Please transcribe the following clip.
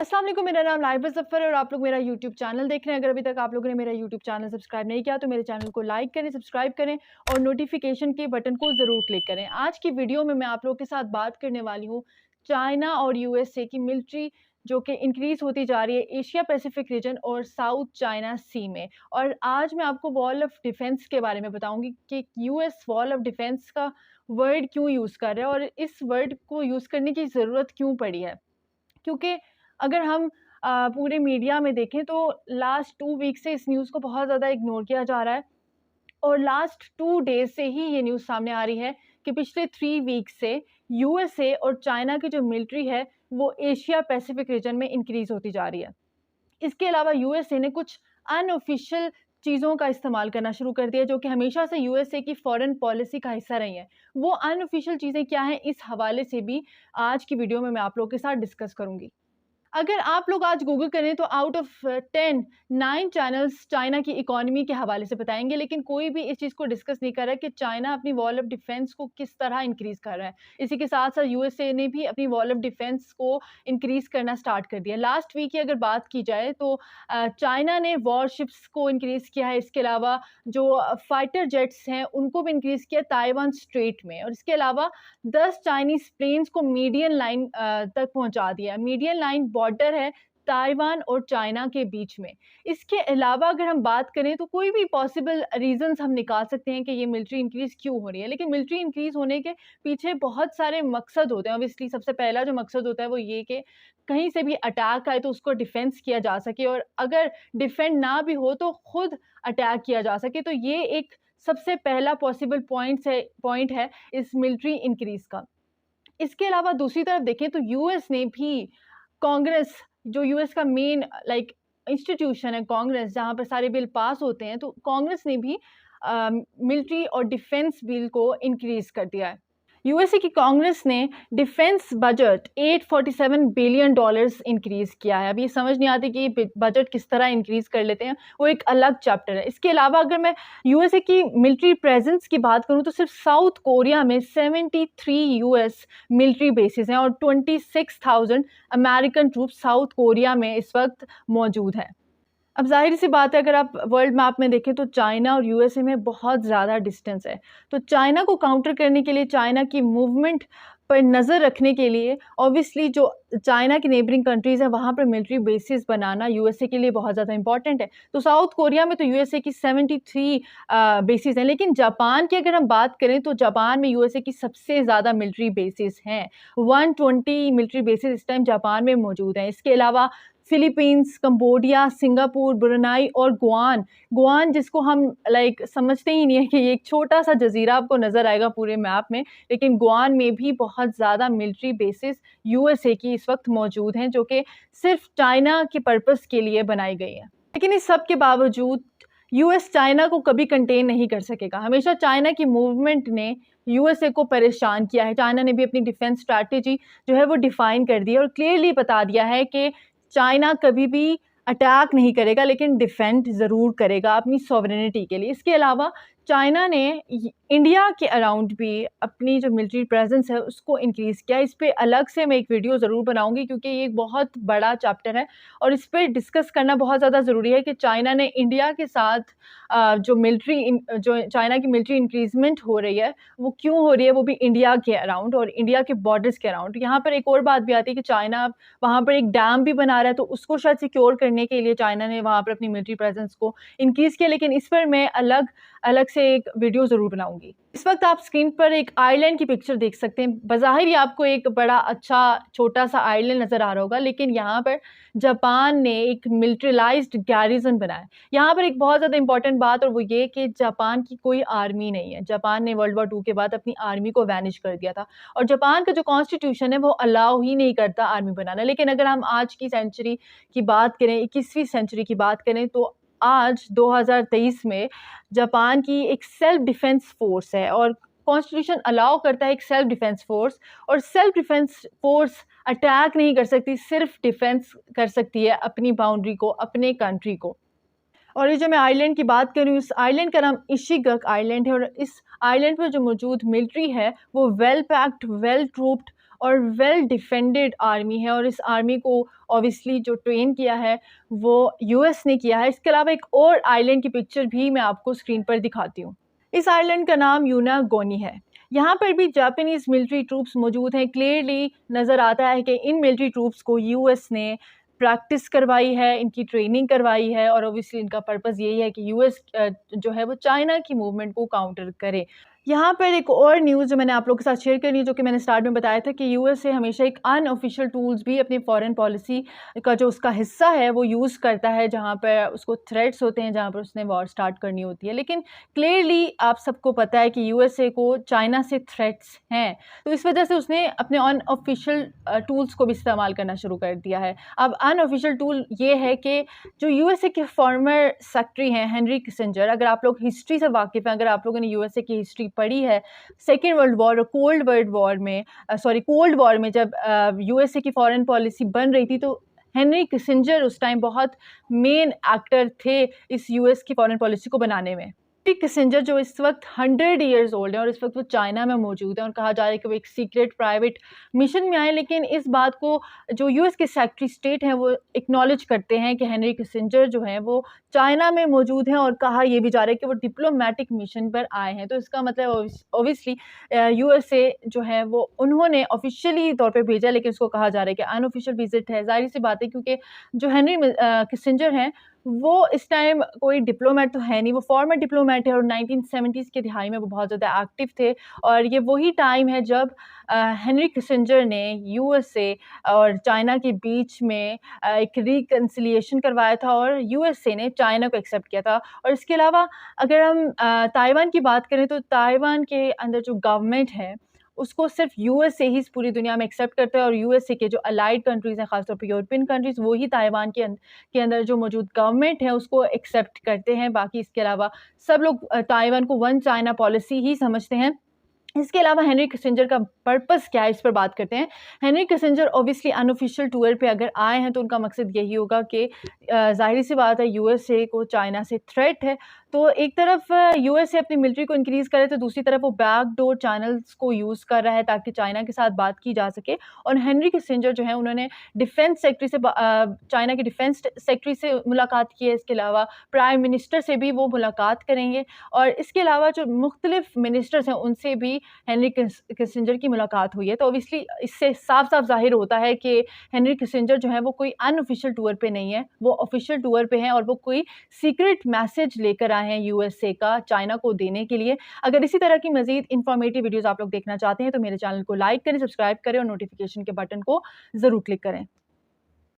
अस्सलाम वालेकुम, मेरा नाम लाइबा ज़फ़र और आप लोग मेरा यूट्यूब चैनल देख रहे हैं। अगर अभी तक आप लोगों ने मेरा यूट्यूब चैनल सब्सक्राइब नहीं किया तो मेरे चैनल को लाइक करें, सब्सक्राइब करें और नोटिफिकेशन के बटन को ज़रूर क्लिक करें। आज की वीडियो में मैं आप लोगों के साथ बात करने वाली हूँ चाइना और यूएसए की मिलिट्री जो कि इंक्रीज़ होती जा रही है एशिया पैसिफिक रीजन और साउथ चाइना सी में। और आज मैं आपको वॉल ऑफ डिफेंस के बारे में बताऊँगी कि यूएस वॉल ऑफ डिफेंस का वर्ड क्यों यूज़ कर रहा है और इस वर्ड को यूज़ करने की ज़रूरत क्यों पड़ी है। क्योंकि अगर हम पूरे मीडिया में देखें तो लास्ट 2 वीक से इस न्यूज़ को बहुत ज़्यादा इग्नोर किया जा रहा है और लास्ट 2 डेज़ से ही ये न्यूज़ सामने आ रही है कि पिछले 3 वीक से यूएसए और चाइना की जो मिलिट्री है, वो एशिया पैसिफिक रीजन में इंक्रीज़ होती जा रही है। इसके अलावा यूएसए ने कुछ अनऑफ़िशियल चीज़ों का इस्तेमाल करना शुरू कर दिया, जो कि हमेशा से यूएसए की फ़ॉरेन पॉलिसी का हिस्सा रही हैं। वो अनऑफ़िशियल चीज़ें क्या हैं, इस हवाले से भी आज की वीडियो में मैं आप लोगों के साथ डिस्कस करूँगी। अगर आप लोग आज गूगल करें तो आउट ऑफ 10 9 चैनल्स चाइना की इकोनॉमी के हवाले से बताएंगे, लेकिन कोई भी इस चीज़ को डिस्कस नहीं कर रहा है कि चाइना अपनी वॉल ऑफ डिफेंस को किस तरह इंक्रीज कर रहा है। इसी के साथ साथ यूएसए ने भी अपनी वॉल ऑफ डिफेंस को इंक्रीज करना स्टार्ट कर दिया। लास्ट वीक की अगर बात की जाए तो चाइना ने वॉरशिप्स को इंक्रीज किया है। इसके अलावा जो फाइटर जेट्स हैं उनको भी इंक्रीज किया ताइवान स्ट्रेट में, और इसके अलावा 10 चाइनीज प्लेन्स को मीडियन लाइन तक पहुंचा दिया। मीडियन लाइन बॉर्डर है ताइवान और चाइना के बीच में। इसके अलावा अगर हम बात करें तो कोई भी पॉसिबल रीजंस हम निकाल सकते हैं कि ये मिलिट्री इंक्रीज क्यों हो रही है, लेकिन मिलिट्री इंक्रीज होने के पीछे बहुत सारे मकसद होते हैं। ऑब्वियसली सबसे पहला जो मकसद होता है वो ये कि कहीं से भी अटैक आए तो उसको डिफेंस किया जा सके, और अगर डिफेंड ना भी हो तो खुद अटैक किया जा सके। तो ये एक सबसे पहला पॉसिबल पॉइंट है इस मिलिट्री इंक्रीज का। इसके अलावा दूसरी तरफ देखें तो यूएस ने भी कांग्रेस, जो यूएस का मेन इंस्टीट्यूशन है कांग्रेस, जहाँ पर सारे बिल पास होते हैं, तो कांग्रेस ने भी मिलिट्री और डिफेंस बिल को इंक्रीज कर दिया है। यूएसए की कांग्रेस ने defence budget 847 billion dollars increase किया है। अब ये समझ नहीं आती कि ये बजट किस तरह इंक्रीज कर लेते हैं, वो एक अलग चैप्टर है। इसके अलावा अगर मैं यूएसए की मिलिट्री प्रेजेंस की बात करूं तो सिर्फ साउथ कोरिया में 73 यूएस मिलिट्री बेसिस हैं और 26,000 अमेरिकन ट्रूप साउथ कोरिया में इस वक्त मौजूद हैं। अब ज़ाहिर-सी बात है, अगर आप वर्ल्ड मैप में देखें तो चाइना और यूएसए में बहुत ज़्यादा डिस्टेंस है। तो चाइना को काउंटर करने के लिए, चाइना की मूवमेंट पर नज़र रखने के लिए ऑब्वियसली जो चाइना की नेबरिंग कंट्रीज़ हैं वहाँ पर मिलिट्री बेसिस बनाना यूएसए के लिए बहुत ज़्यादा इम्पोर्टेंट है। तो साउथ कोरिया में तो यूएसए की 73 बेसिस हैं, लेकिन जापान की अगर हम बात करें तो जापान में यूएसए की सबसे ज़्यादा मिलिट्री बेसिस हैं। 120 मिलिट्री बेसिस इस टाइम जापान में मौजूद हैं। इसके अलावा फिलीपींस, कंबोडिया, सिंगापुर, ब्रुनाई और गुआन। गुआन जिसको हम समझते ही नहीं है कि ये एक छोटा-सा जज़ीरा आपको नज़र आएगा पूरे मैप में, लेकिन गुआन में भी बहुत ज़्यादा मिलिट्री बेसिस यूएसए की इस वक्त मौजूद हैं, जो कि सिर्फ चाइना के पर्पस के लिए बनाई गई हैं। लेकिन इस सब के बावजूद यूएस चाइना को कभी कंटेन नहीं कर सकेगा। हमेशा चाइना की मूवमेंट ने यूएसए को परेशान किया है। चाइना ने भी अपनी डिफेंस स्ट्रैटेजी जो है वो डिफाइन कर दी है और क्लियरली बता दिया है कि चाइना कभी भी अटैक नहीं करेगा, लेकिन डिफेंड ज़रूर करेगा अपनी सॉवरेनिटी के लिए। इसके अलावा चाइना ने इंडिया के अराउंड भी अपनी जो मिलिट्री प्रेजेंस है उसको इंक्रीज़ किया। इस पे अलग से मैं एक वीडियो ज़रूर बनाऊंगी, क्योंकि ये एक बहुत बड़ा चैप्टर है और इस पे डिस्कस करना बहुत ज़्यादा ज़रूरी है कि चाइना ने इंडिया के साथ जो चाइना की मिलिट्री इंक्रीजमेंट हो रही है वो क्यों हो रही है, वो भी इंडिया के अराउंड और इंडिया के बॉर्डर्स के अराउंड। यहाँ पर एक और बात भी आती है कि चाइना वहाँ पर एक डैम भी बना रहा है, तो उसको शायद सिक्योर करने के लिए चाइना ने वहाँ पर अपनी मिलिट्री प्रेजेंस को इंक्रीज़ किया, लेकिन इस पर मैं अलग अलग से एक वीडियो ज़रूर बनाऊंगी। इस वक्त आप स्क्रीन पर एक आइलैंड की पिक्चर देख सकते हैं। बज़ाहिर ही आपको एक बड़ा अच्छा छोटा-सा आइलैंड नज़र आ रहा होगा, लेकिन यहाँ पर जापान ने एक मिलिट्रिलाइज्ड गैरिज़न बनाया। यहाँ पर एक बहुत ज़्यादा इंपॉर्टेंट बात, और वो ये कि जापान की कोई आर्मी नहीं है। जापान ने वर्ल्ड वॉर 2 के बाद अपनी आर्मी को वैनिश कर दिया था और जापान का जो कॉन्स्टिट्यूशन है वो अलाउ ही नहीं करता आर्मी बनाना। लेकिन अगर हम आज की सेंचुरी की बात करें, 21वीं सेंचुरी की बात करें, तो आज 2023 में जापान की एक सेल्फ डिफेंस फोर्स है और कॉन्स्टिट्यूशन अलाउ करता है एक सेल्फ डिफेंस फोर्स, और सेल्फ डिफेंस फोर्स अटैक नहीं कर सकती, सिर्फ डिफेंस कर सकती है अपनी बाउंड्री को, अपने कंट्री को। और ये जो मैं आइलैंड की बात कर रही हूँ, इस आइलैंड का नाम इशिगक आइलैंड है और इस आइलैंड पर जो मौजूद मिलिट्री है वो वेल पैक्ड, वेल ट्रूप्ड और वेल डिफेंडेड आर्मी है, और इस आर्मी को ऑब्वियसली जो ट्रेन किया है वो यूएस ने किया है। इसके अलावा एक और आइलैंड की पिक्चर भी मैं आपको स्क्रीन पर दिखाती हूँ। इस आइलैंड का नाम यूनागोनी है। यहाँ पर भी जापानीज मिलिट्री ट्रूप्स मौजूद हैं। क्लियरली नज़र आता है कि इन मिलिट्री ट्रूप्स को यूएस ने प्रैक्टिस करवाई है, इनकी ट्रेनिंग करवाई है, और ऑब्वियसली इनका पर्पस यही है कि यूएस जो है वो चाइना की मूवमेंट को काउंटर करे। यहाँ पर एक और न्यूज़ जो मैंने आप लोगों के साथ शेयर करनी है, जो कि मैंने स्टार्ट में बताया था कि यूएसए हमेशा एक अनऑफिशियल टूल्स भी अपनी फॉरेन पॉलिसी का जो उसका हिस्सा है वो यूज़ करता है, जहाँ पर उसको थ्रेट्स होते हैं, जहाँ पर उसने वॉर स्टार्ट करनी होती है। लेकिन क्लियरली आप सबको पता है कि यूएसए को चाइना से थ्रेट्स हैं, तो इस वजह से उसने अपने अनऑफिशियल टूल्स को भी इस्तेमाल करना शुरू कर दिया है। अब अनऑफिशियल टूल ये है कि जो यूएसए के फॉर्मर सेक्रेटरी हैं हेनरी किसिंजर, अगर आप लोग हिस्ट्री से वाकिफ़ हैं, अगर आप लोगों ने यूएसए की हिस्ट्री पढ़ी है, सेकेंड वर्ल्ड वॉर और कोल्ड वॉर में जब यूएसए की फॉरेन पॉलिसी बन रही थी, तो हेनरी किसिंजर उस टाइम बहुत मेन एक्टर थे इस यूएस की फॉरेन पॉलिसी को बनाने में। हेनरी किसिंजर जो इस वक्त 100 ईयर्स ओल्ड है और इस वक्त वो चाइना में मौजूद है, और कहा जा रहा है कि वो एक सीक्रेट प्राइवेट मिशन में आए, लेकिन इस बात को जो यूएस के सेक्रेटरी स्टेट हैं वो एक्नॉलेज करते हैं कि हेनरी किसिंजर जो हैं वो चाइना में मौजूद हैं, और कहा यह भी जा रहा है कि वो डिप्लोमेटिक मिशन पर आए हैं। तो इसका मतलब ऑब्वियसली यूएसए जो है वो उन्होंने ऑफिशियली तौर पे भेजा, लेकिन उसको कहा जा रहा है कि अनऑफिशियल विजिट है। जाहिर सी बात है, क्योंकि जो हेनरी किसिंजर हैं वो इस टाइम कोई डिप्लोमेट तो है नहीं, वो फॉर्मर डिप्लोमेट है, और 1970s की दिहाई में वो बहुत ज़्यादा एक्टिव थे। और ये वही टाइम है जब हेनरी किसिंजर ने यूएसए और चाइना के बीच में एक रिकन्सिलिएशन करवाया था, और यूएसए ने चाइना को एक्सेप्ट किया था। और इसके अलावा अगर हम ताइवान की बात करें, तो ताइवान के अंदर जो गवर्नमेंट है उसको सिर्फ यूएसए ही इस पूरी दुनिया में एक्सेप्ट करता है, और यूएसए के जो अलाइड कंट्रीज़ हैं, खासतौर पे यूरोपियन कंट्रीज़, वो ही ताइवान के अंदर जो मौजूद गवर्नमेंट है उसको एक्सेप्ट करते हैं। बाकी इसके अलावा सब लोग ताइवान को वन चाइना पॉलिसी ही समझते हैं। इसके अलावा हेनरी किसिंजर का पर्पस क्या है, इस पर बात करते हैं। Henry Kissinger obviously unofficial tour पे अगर आए हैं, तो उनका मकसद यही होगा कि ज़ाहिर सी बात है यूएसए को चाइना से थ्रेट है, तो एक तरफ यूएसए अपनी मिलिट्री को इंक्रीज़ करे, तो दूसरी तरफ वो बैकडोर चैनल्स को यूज़ कर रहा है ताकि चाइना के साथ बात की जा सके। और हेनरी किसिंजर जो है उन्होंने डिफेंस सेक्रेटरी से चाइना के डिफेंस सेक्रेटरी से मुलाकात की है। इसके अलावा प्राइम मिनिस्टर से भी वो मुलाकात करेंगे, और इसके अलावा जो मुख्तलिफ मिनिस्टर्स हैं उनसे भी हेनरी किसिंजर की मुलाकात हुई है। तो ऑब्वियसली इससे साफ-साफ ज़ाहिर होता है कि हेनरी किसिंजर जो है वो कोई अनऑफिशियल टूर पे नहीं है, वो ऑफिशियल टूर पे हैं, और वो कोई सीक्रेट मैसेज लेकर आए हैं यूएसए का चाइना को देने के लिए। अगर इसी तरह की मज़ीद इन्फॉर्मेटिव वीडियोज़ आप लोग देखना चाहते हैं, तो मेरे चैनल को लाइक करें, सब्सक्राइब करें, और नोटिफिकेशन के बटन को ज़रूर क्लिक करें।